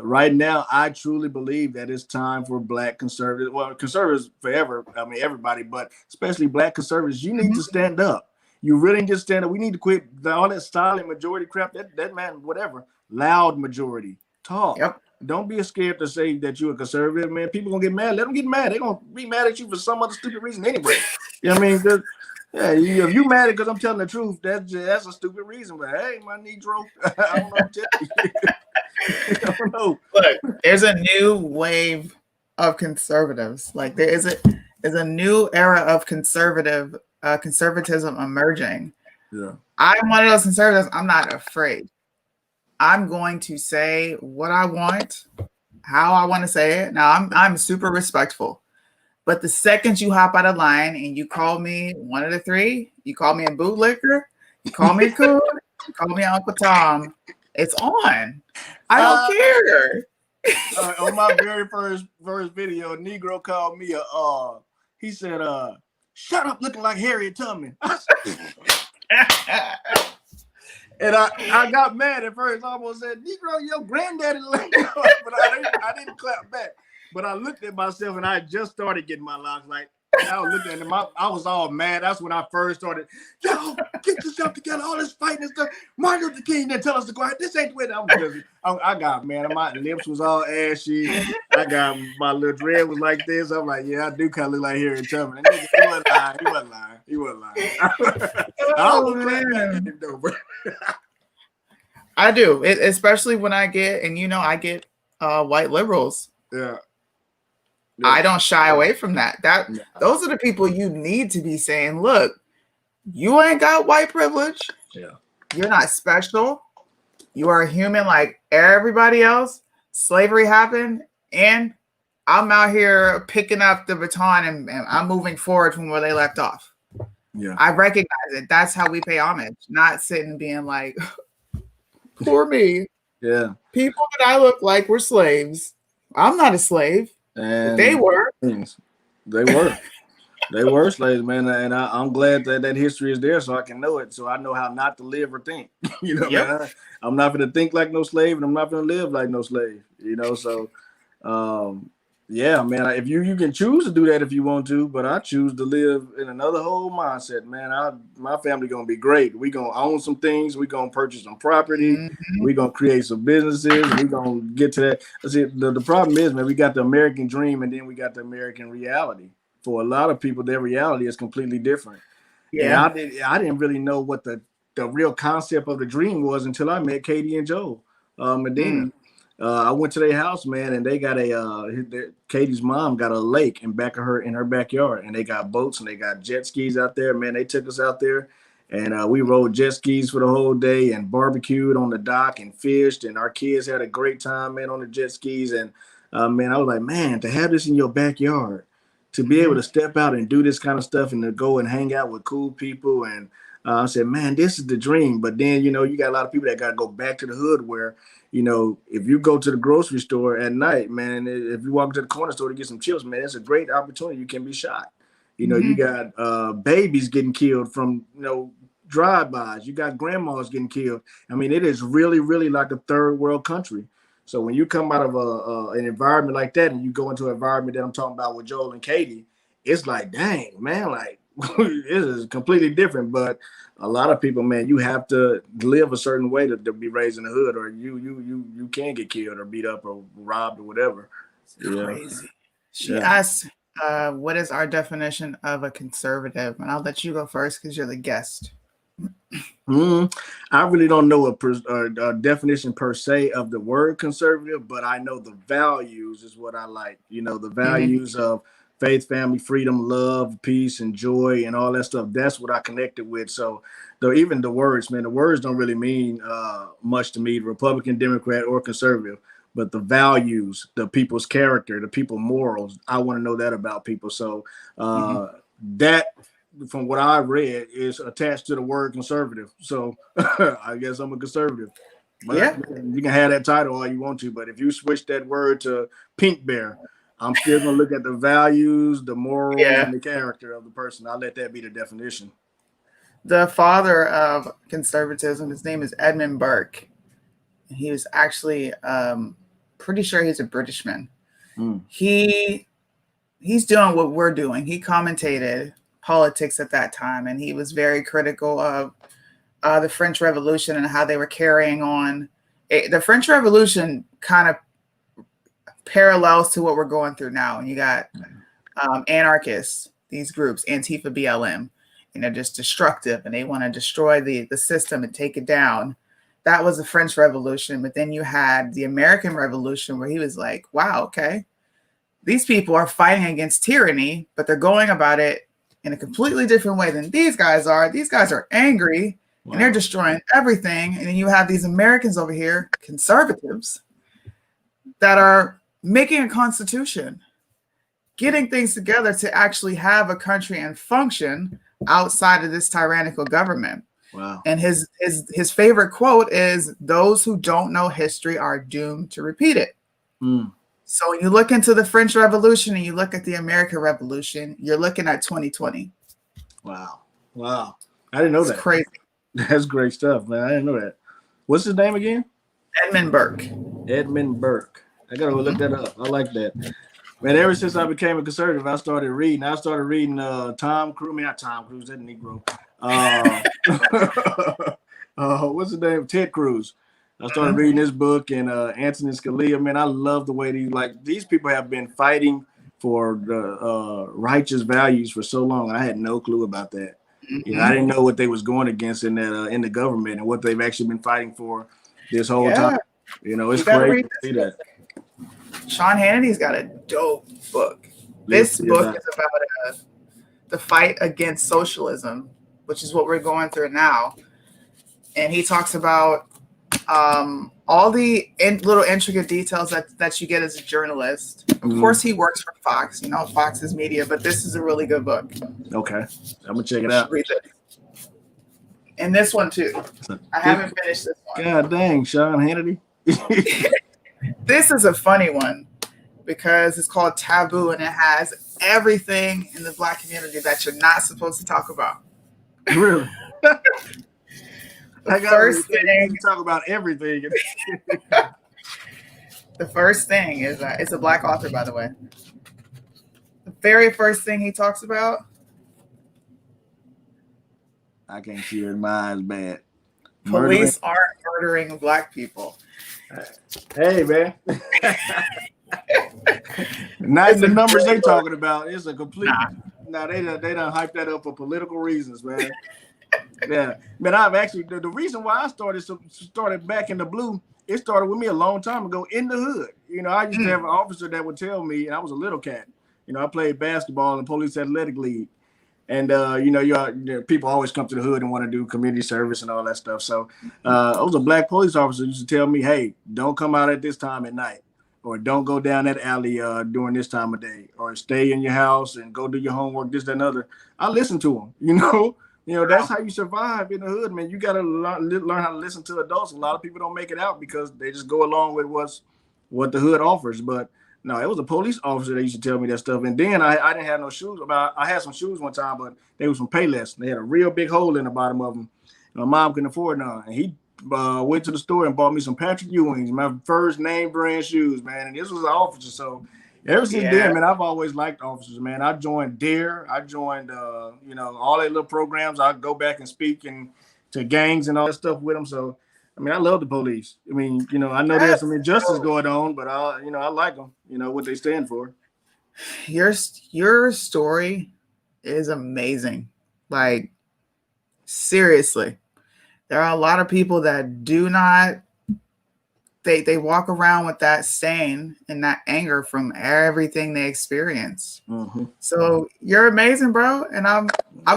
right now, I truly believe that it's time for Black conservatives. Well, conservatives forever. I mean, everybody, but especially Black conservatives. You need Mhm. to stand up. You really need to stand up. We need to quit all that silent majority crap. That man, whatever, loud majority. Talk. Yep. Don't be scared to say that you're a conservative, man. People gonna get mad. Let them get mad. They're gonna be mad at you for some other stupid reason anyway. You know what I mean? Yeah, if you mad because I'm telling the truth, that's a stupid reason. But hey, my Negro, I don't know what to tell you. I don't know. Look, there's a new wave of conservatives. Like there's a new era of conservatism emerging. Yeah. I'm one of those conservatives. I'm not afraid. I'm going to say what I want, how I want to say it. Now I'm super respectful. But the second you hop out of line and you call me one of the three, you call me a bootlicker, you call me a coon, you call me Uncle Tom, it's on. I don't care. On my very first video, a Negro called me he said, shut up looking like Harriet Tubman. And I got mad at first. I almost said, Negro, your granddaddy like but I didn't clap back. But I looked at myself and I just started getting my locks like, and I was looking at him. I was all mad. That's when I first started. Yo, get yourself together. All this fighting and stuff. Martin Luther King didn't tell us to go out. This ain't the way. I got man. My lips was all ashy. I got my little dread was like this. I'm like, yeah, I do kind of look like Harriet Tubman. He wasn't lying. He wasn't lying. He wasn't lying. I almost clapped back at him though, bro. I do, especially when I get, and I get white liberals. Yeah. I don't shy away from that. Those are the people you need to be saying, look, you ain't got white privilege. Yeah. You're not special. You are a human like everybody else. Slavery happened, and I'm out here picking up the baton and I'm moving forward from where they left off. Yeah. I recognize it. That's how we pay homage, not sitting being like, poor me. Yeah. People that I look like were slaves. I'm not a slave. And they were. They were. They were slaves, man. And I'm glad that history is there so I can know it. So I know how not to live or think. Man. I'm not going to think like no slave and I'm not going to live like no slave. So yeah, man. If you can choose to do that if you want to, but I choose to live in another whole mindset, man. My family gonna be great. We gonna own some things. We gonna purchase some property. Mm-hmm. We gonna create some businesses. We gonna get to that. See, the problem is, man, we got the American dream and then we got the American reality. For a lot of people, their reality is completely different. Yeah. And I didn't really know what the real concept of the dream was until I met Katie and Joe Medina. I went to their house, man, and they got Katie's mom got a lake in her backyard, and they got boats and they got jet skis out there. Man, they took us out there, and we rode jet skis for the whole day and barbecued on the dock and fished, and our kids had a great time, man, on the jet skis. And man, I was like, man, to have this in your backyard, to be able to step out and do this kind of stuff and to go and hang out with cool people, and I said, man, this is the dream. But then you got a lot of people that got to go back to the hood where. If you go to the grocery store at night, man, if you walk to the corner store to get some chips, man, it's a great opportunity. You can be shot. You got babies getting killed from, drive-bys. You got grandmas getting killed. I mean, it is really, really like a third world country. So when you come out of an environment like that and you go into an environment that I'm talking about with Joel and Katie, it's like, dang, man, like it is completely different. But a lot of people, man, you have to live a certain way to be raised in the hood, or you can get killed or beat up or robbed or whatever. It's crazy. She asked, what is our definition of a conservative? And I'll let you go first because you're the guest. I really don't know a definition per se of the word conservative, but I know the values is what I like. The values of faith, family, freedom, love, peace, and joy, and all that stuff. That's what I connected with. So, though, even the words, man, the words don't really mean much to me, Republican, Democrat, or conservative. But the values, the people's character, the people morals, I want to know that about people. So that, from what I read, is attached to the word conservative. So I guess I'm a conservative. But you can have that title all you want to, but if you switch that word to pink bear, I'm still going to look at the values, the morals, and the character of the person. I'll let that be the definition. The father of conservatism, his name is Edmund Burke. He was actually pretty sure he's a Britishman. Mm. He's doing what we're doing. He commentated politics at that time, and he was very critical of the French Revolution and how they were carrying on. The French Revolution kind of parallels to what we're going through now. And you got anarchists, these groups, Antifa, BLM, and they're just destructive and they want to destroy the system and take it down. That was the French Revolution. But then you had the American Revolution where he was like, wow, okay, these people are fighting against tyranny, but they're going about it in a completely different way than these guys are. These guys are angry and they're destroying everything. And then you have these Americans over here, conservatives, that are making a constitution, getting things together to actually have a country and function outside of this tyrannical government. Wow. And his favorite quote is, "Those who don't know history are doomed to repeat it." Mm. So when you look into the French Revolution and you look at the American Revolution, you're looking at 2020. Wow. Wow. I didn't know that. It's crazy. That's great stuff, man. I didn't know that. What's his name again? Edmund Burke. Edmund Burke. I gotta go look that up. I like that. Man, ever since I became a conservative, I started reading. Tom Cruise. I mean, not Tom Cruise, that Negro. What's his name? Ted Cruz. I started reading this book and Anthony Scalia. Man, I love the way these people have been fighting for the righteous values for so long. I had no clue about that. You know, I didn't know what they was going against in that in the government and what they've actually been fighting for this whole time. You know, it's crazy to see that. Sean Hannity's got a dope book. This book is about the fight against socialism, which is what we're going through now. And he talks about all the little intricate details that you get as a journalist. Of course, he works for Fox. You know, Fox is media, but this is a really good book. Okay, I'm gonna check it out. Read it. And this one too. I haven't finished this one. God dang, Sean Hannity. This is a funny one because it's called Taboo and it has everything in the Black community that you're not supposed to talk about. Really? The first thing, talk about everything. The first thing is it's a Black author, by the way. The very first thing he talks about. I can't see it in my eyes, bad. Police aren't murdering Black people. Hey, man. Not the numbers they talking about. It's a complete. Nah, they done hype that up for political reasons, man. Yeah, man. I've actually the reason why I started back in the blue. It started with me a long time ago in the hood. You know, I used to have an officer that would tell me, and I was a little cat. You know, I played basketball in the police athletic league, and you know, people always come to the hood and want to do community service and all that stuff. So, I was a Black police officer who used to tell me, "Hey, don't come out at this time at night, or don't go down that alley during this time of day, or stay in your house and go do your homework, this, that, and other." I listened to them, you know. You know, that's how you survive in the hood, man. You got to learn how to listen to adults. A lot of people don't make it out because they just go along with what the hood offers. But no, it was a police officer that used to tell me that stuff. And then I didn't have no shoes. I had some shoes one time, but they was from Payless. They had a real big hole in the bottom of them. My mom couldn't afford none. And he went to the store and bought me some Patrick Ewings, my first name brand shoes, man. And this was an officer. So ever since then, man, I've always liked officers, man. I joined DARE. I joined, you know, all their little programs. I go back and speak to gangs and all that stuff with them. So, I mean, I love the police. I mean, you know, I know there's some injustice going on, but you know, I like them. You know what they stand for. Your story is amazing. Like, seriously, there are a lot of people that do not. They walk around with that stain and that anger from everything they experience. Mm-hmm. So you're amazing, bro, and I'm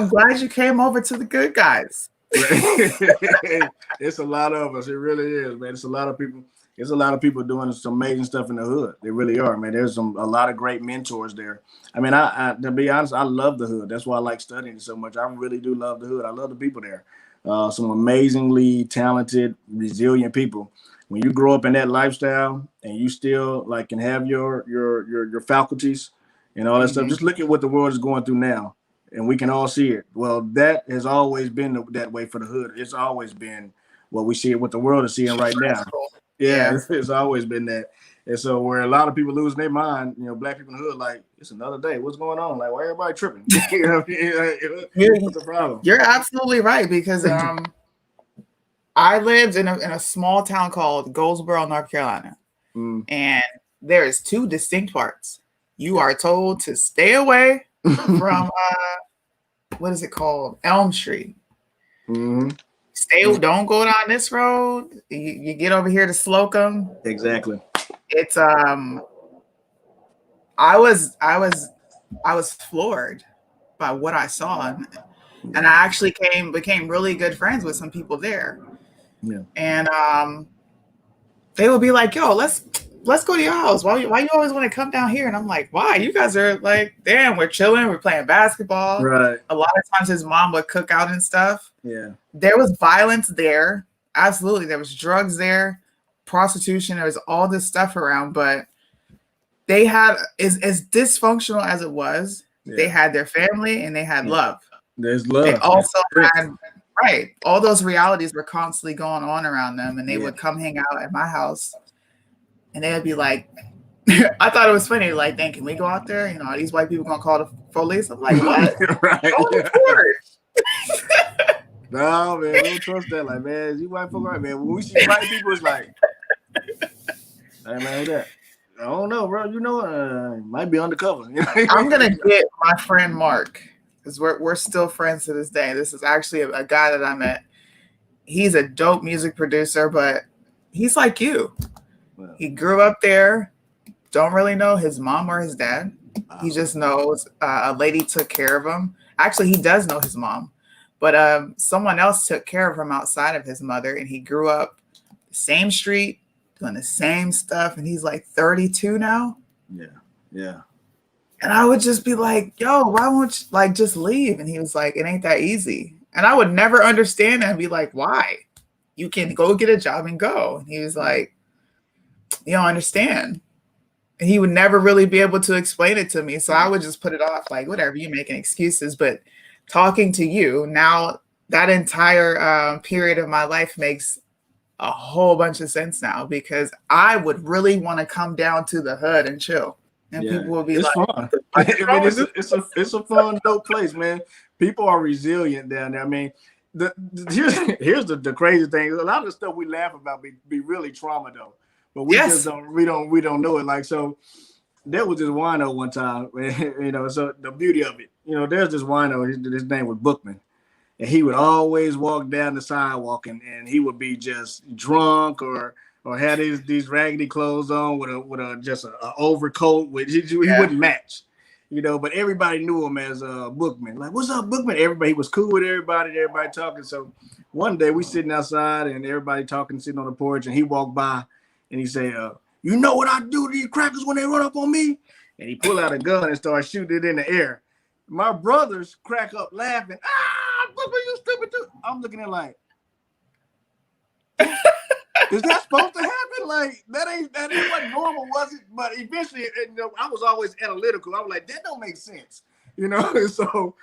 glad you came over to the good guys. It's a lot of us. It really is, man. It's a lot of people. It's a lot of people doing some amazing stuff in the hood. They really are, man. There's a lot of great mentors there. I mean, I to be honest, I love the hood. That's why I like studying it so much. I really do love the hood. I love the people there. Some amazingly talented, resilient people. When you grow up in that lifestyle and you still like can have your faculties and all that stuff, just look at what the world is going through now. and we can all see it. Well, that has always been that way for the hood. It's always been what we see it, what the world is seeing right now. Yeah, Yeah. it's always been that. And so where a lot of people losing their mind, black people in the hood, like, it's another day. What's going on? Like, why everybody tripping? What's the problem? You're absolutely right, because I lived in a small town called Goldsboro, North Carolina. And there is two distinct parts. You are told to stay away from what is it called? Elm Street. Don't go down this road. You get over here to Slocum. Exactly. It's I was floored by what I saw, and I actually became really good friends with some people there. Yeah. And they would be like, "Yo, let's go to your house. Why you always want to come down here?" And I'm like, "Why? You guys are like, damn, we're chilling, we're playing basketball." Right. A lot of times his mom would cook out and stuff. Yeah. There was violence there. Absolutely. There was drugs there, prostitution, there was all this stuff around, but they had, as dysfunctional as it was, they had their family and they had love. There's love. They also had, right, all those realities were constantly going on around them, and they would come hang out at my house, and they would be like, I thought it was funny, like, dang, can we go out there? Are these white people gonna call the police? I'm like, what? Right. Go to court. No, man, we don't trust that. Like, man, you white folk, right, man? When we see white people, it's like, hey, man, who that? I don't know, bro. Might be undercover. I'm gonna get my friend Mark, because we're still friends to this day. This is actually a guy that I met. He's a dope music producer, but he's like you. Wow. He grew up there. Don't really know his mom or his dad. Wow. He just knows a lady took care of him. Actually, he does know his mom, but someone else took care of him outside of his mother, and he grew up the same street, doing the same stuff, and he's like 32 now. Yeah. And I would just be like, yo, why won't you just leave? And he was like, it ain't that easy. And I would never understand that and be like, why? You can go get a job and go. And he was like, you don't understand. And he would never really be able to explain it to me. So I would just put it off, like, whatever, you're making excuses. But talking to you now, that entire period of my life makes a whole bunch of sense now, because I would really want to come down to the hood and chill, and people will be like, fun. I mean, it's a fun, dope place, man. People are resilient down there. I mean, here's the crazy thing. A lot of the stuff we laugh about be really trauma though, but we just don't know it. Like, so there was this wino one time, so the beauty of it, there's this wino, his name was Bookman. And he would always walk down the sidewalk, and he would be just drunk or had these raggedy clothes on with a just an overcoat, which he wouldn't match, But everybody knew him as Bookman. Like, what's up, Bookman? He was cool with everybody talking. So one day we sitting outside and everybody talking, sitting on the porch, and he walked by and he said, "You know what I do to these crackers when they run up on me?" And he pulled out a gun and started shooting it in the air. My brothers crack up laughing. Bookman, you stupid dude. I'm looking at like, is that supposed to happen? Like, that ain't what normal, was it? But eventually, I was always analytical. I was like, that don't make sense, So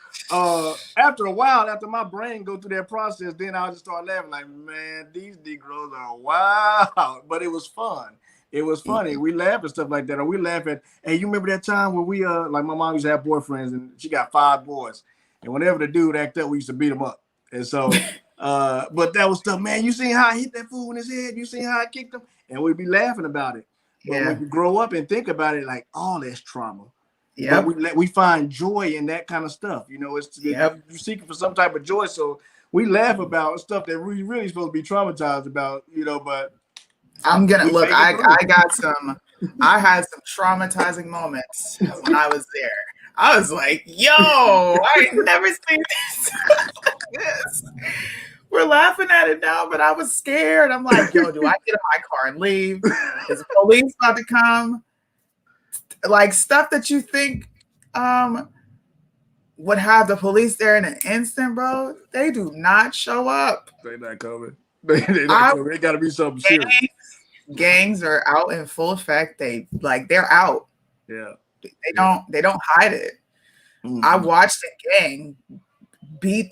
after a while, after my brain go through that process, then I'll just start laughing. Like, man, these Negroes are wild. But it was fun. It was funny. We laugh at stuff like that, or we laugh at, hey, you remember that time when we like my mom used to have boyfriends, and she got 5 boys, and whenever the dude acted up, we used to beat him up. And so, but that was stuff, man. You seen how I hit that fool in his head? You seen how I kicked him? And we'd be laughing about it. But when you grow up and think about it, like, all that's trauma. Yeah. But we find joy in that kind of stuff. You're seeking for some type of joy. So we laugh about stuff that we really supposed to be traumatized about, but I'm gonna look. I had some traumatizing moments when I was there. I was like, yo, I ain't never seen this. This. We're laughing at it now, but I was scared. I'm like, yo, do I get in my car and leave? Is the police about to come? Like, stuff that you think would have the police there in an instant, bro. They do not show up. They're not coming. They got to be something serious. Gangs are out in full effect. They're out. Yeah. They don't hide it. I watched a gang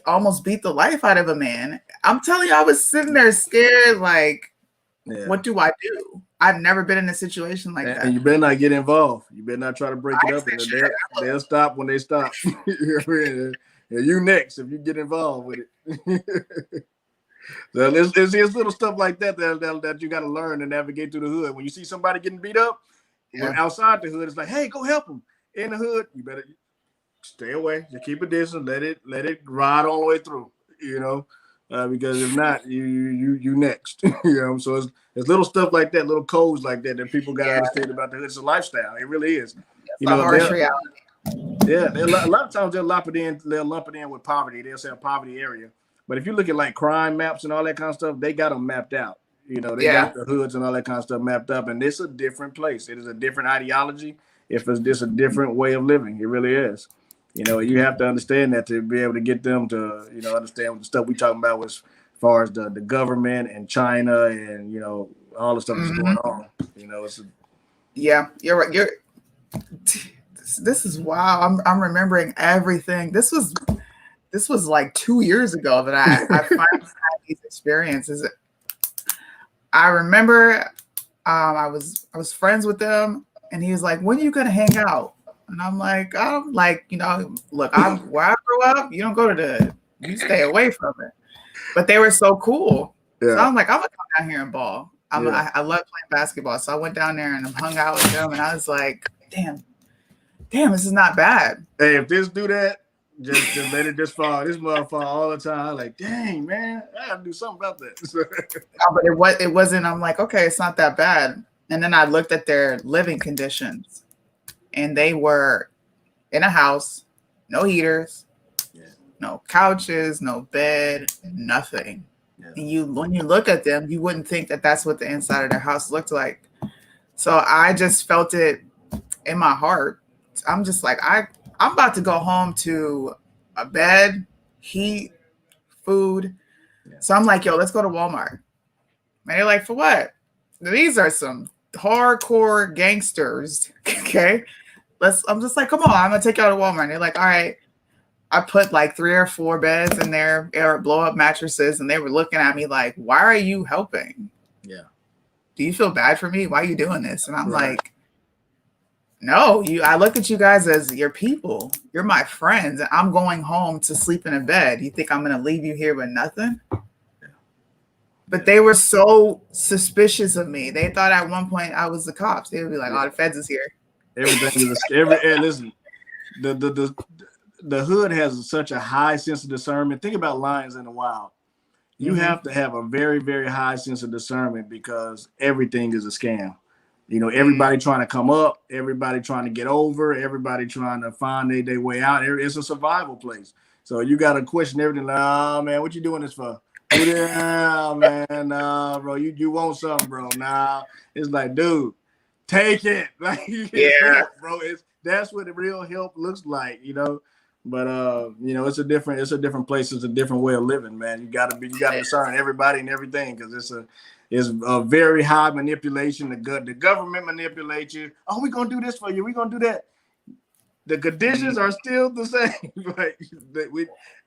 almost beat the life out of a man. I'm telling you, I was sitting there scared, like, what do I do? I've never been in a situation like that. And you better not get involved. You better not try to break it up, and they'll stop when they stop. And you next if you get involved with it. So it's little stuff like that you got to learn to navigate through the hood. When you see somebody getting beat up, outside the hood, it's like, hey, go help them. In the hood, you better stay away. Just keep a distance. Let it ride all the way through. Because if not, you next. So it's little stuff like that, little codes like that people got to understand about the hood. It's a lifestyle. It really is. It's a harsh reality. Yeah, a lot of times they'll lump it in with poverty. They'll say a poverty area. But if you look at like crime maps and all that kind of stuff, they got them mapped out. They got the hoods and all that kind of stuff mapped up, and it's a different place. It is a different ideology. If it's just a different way of living, it really is. You have to understand that to be able to get them to, understand what the stuff we talking about was as far as the government and China and, all the stuff that's going on. Yeah, you're right. This is wow. I'm remembering everything. This was like 2 years ago that I finally had these experiences. I remember I was friends with them, and he was like, "When are you gonna hang out?" And I'm like, look, where I grew up, you don't go to you stay away from it. But they were so cool. Yeah. So I'm like, I'm gonna come down here and ball. I love playing basketball. So I went down there and hung out with them, and I was like, damn, this is not bad. Hey, if this do that, just let it just fall. This motherfucker fall all the time. I'm like, dang, man, I have to do something about that. But it wasn't. I'm like, okay, it's not that bad. And then I looked at their living conditions, and they were in a house, no heaters, no couches, no bed, nothing. Yeah. And when you look at them, you wouldn't think that that's what the inside of their house looked like. So I just felt it in my heart. I'm just like, I'm about to go home to a bed, heat, food. Yeah. So I'm like, yo, let's go to Walmart. And they're like, for what? These are some hardcore gangsters. Okay. I'm just like, come on, I'm gonna take you out to Walmart. And they're like, all right. I put like 3 or 4 beds in there, or blow up mattresses, and they were looking at me like, why are you helping? Yeah. Do you feel bad for me? Why are you doing this? And I'm like, no, I look at you guys as your people. You're my friends. And I'm going home to sleep in a bed. You think I'm gonna leave you here with nothing? Yeah. But they were so suspicious of me. They thought at one point I was the cops. They would be like, oh, the feds is here. Everything is listen, the hood has such a high sense of discernment. Think about lions in the wild. You have to have a very, very high sense of discernment because everything is a scam. Everybody trying to come up, everybody trying to get over, everybody trying to find their way out. It's a survival place. So you got to question everything. Like, oh, man, what you doing this for? Yeah, man, nah, bro, you want something, bro. Nah, it's like, dude, take it. Like, help, bro. That's what the real help looks like, But it's a different place. It's a different way of living, man. You gotta discern everybody and everything because it's a very high manipulation. The government manipulates you. Oh, we're gonna do this for you. We're gonna do that. The conditions are still the same. Like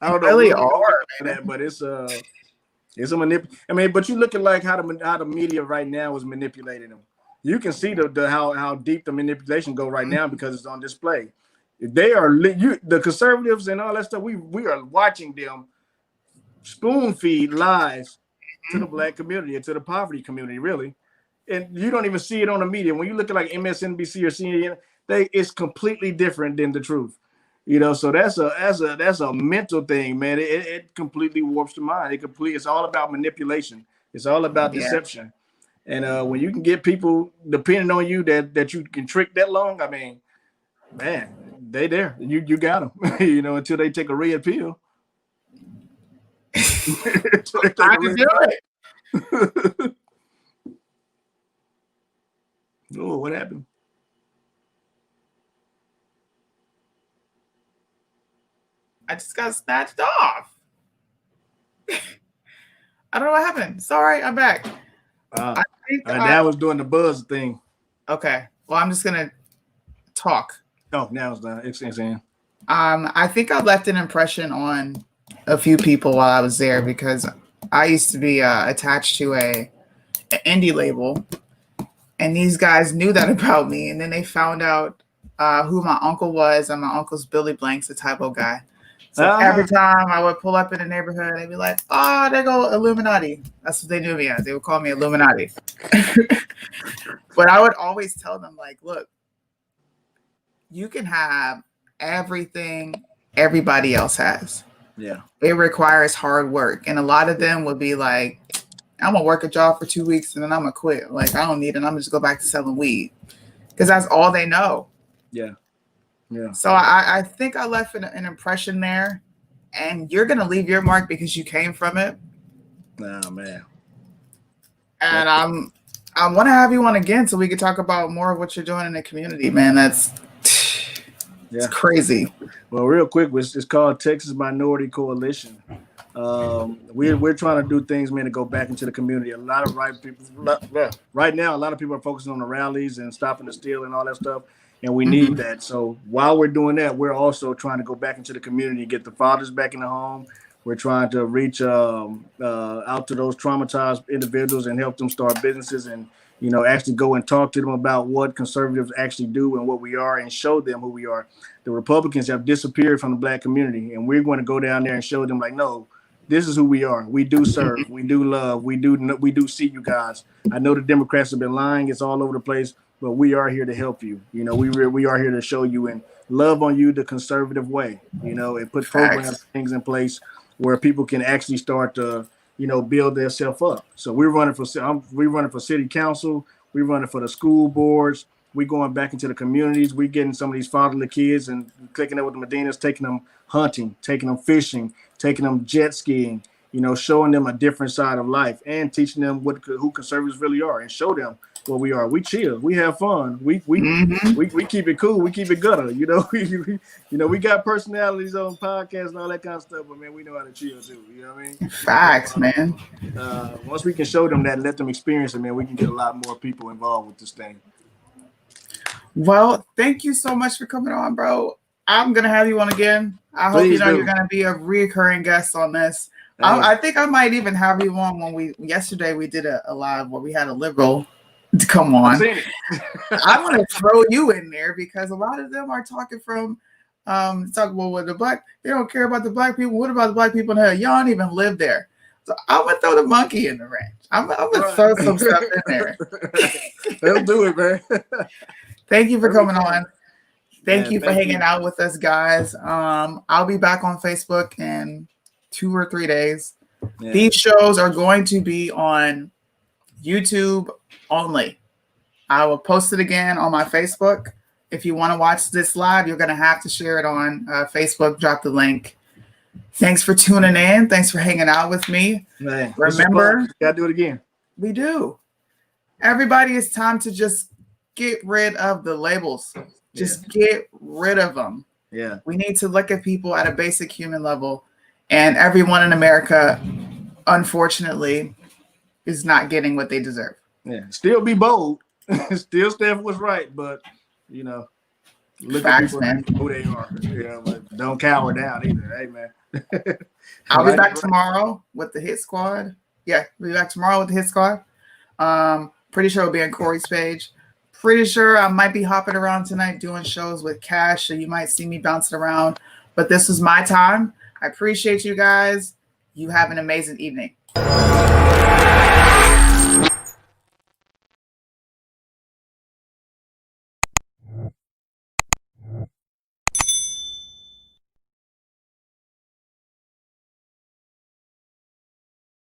I don't know really that, but it's a manipulation. I mean, but you look at like how the media right now is manipulating them. You can see how deep the manipulation go right now because it's on display. They are the conservatives and all that stuff. We are watching them spoon feed lies to the black community and to the poverty community, really. And you don't even see it on the media. When you look at like MSNBC or CNN, it's completely different than the truth. So that's a mental thing, man. It completely warps the mind. It's all about manipulation. It's all about deception. And when you can get people depending on you that you can trick that long, I mean, man, they there. You got them, until they take a red pill. I can do it. Oh, what happened? I just got snatched off. I don't know what happened. Sorry, I'm back. That was doing the buzz thing. Okay. Well, I'm just gonna talk. Oh, now it's done. It's in. I think I left an impression on a few people while I was there because I used to be attached to an indie label, and these guys knew that about me, and then they found out who my uncle was, and my uncle's Billy Blanks, a typo guy. So every time I would pull up in the neighborhood, they'd be like, "Oh, they go Illuminati." That's what they knew me as. They would call me Illuminati. But I would always tell them, like, look, you can have everything everybody else has. Yeah. It requires hard work. And a lot of them would be like, I'm going to work a job for 2 weeks and then I'm going to quit. Like, I don't need it. I'm going to just go back to selling weed. Because that's all they know. Yeah. Yeah. So I think I left an impression there. And you're going to leave your mark because you came from it. Oh, man. And I want to have you on again so we can talk about more of what you're doing in the community, man. It's crazy. Well, real quick, it's called Texas Minority Coalition. We're trying to do things, man, to go back into the community. A lot of right now, a lot of people are focusing on the rallies and stopping the steal and all that stuff, and we need that. So while we're doing that, we're also trying to go back into the community, get the fathers back in the home. We're trying to reach out to those traumatized individuals and help them start businesses and, actually go and talk to them about what conservatives actually do and what we are and show them who we are. The Republicans have disappeared from the Black community, and we're going to go down there and show them, like, no, this is who we are. We do serve. We do love. We do see you guys. I know the Democrats have been lying. It's all over the place, but we are here to help you. We are here to show you and love on you the conservative way, and put programs, things in place where people can actually start to, build themselves up. So we're running for city council. We're running for the school boards. We're going back into the communities. We're getting some of these fatherless kids and clicking up with the Medinas, taking them hunting, taking them fishing, taking them jet skiing, showing them a different side of life and teaching them who conservatives really are and show them what we are. We chill. We have fun. We keep it cool. We keep it gutter. We got personalities on podcasts and all that kind of stuff, but man, we know how to chill too. You know what I mean? Facts, man. Once we can show them that and let them experience it, man, we can get a lot more people involved with this thing. Well, thank you so much for coming on, bro. I'm going to have you on again. I hope you're going to be a recurring guest on this. I think I might even have you on yesterday we did a live where we had a liberal to come on. I want to throw you in there because a lot of them are talking from talking about what they don't care about the Black people. What about the Black people in hell? Y'all don't even live there. So I'm going to throw the monkey in the ranch. I'm going to throw some stuff in there. They'll do it, man. Thank you for coming on. Thank you for hanging out with us, guys. I'll be back on Facebook in 2 or 3 days. Yeah. These shows are going to be on YouTube only. I will post it again on my Facebook. If you want to watch this live, you're going to have to share it on Facebook. Drop the link. Thanks for tuning in. Thanks for hanging out with me. Man, remember, gotta do it again. We do. Everybody, it's time to just get rid of the labels. Just get rid of them. Yeah. We need to look at people at a basic human level. And everyone in America, unfortunately, is not getting what they deserve. Yeah. Still be bold. Still stand for what's right. But, look Facts, at people who they are. But don't cower down either. Hey, man. I'll be back tomorrow with the Hit Squad. Yeah, we'll be back tomorrow with the Hit Squad. Pretty sure it'll be on Corey's page. Pretty sure I might be hopping around tonight doing shows with Cash, so you might see me bouncing around. But this is my time. I appreciate you guys. You have an amazing evening.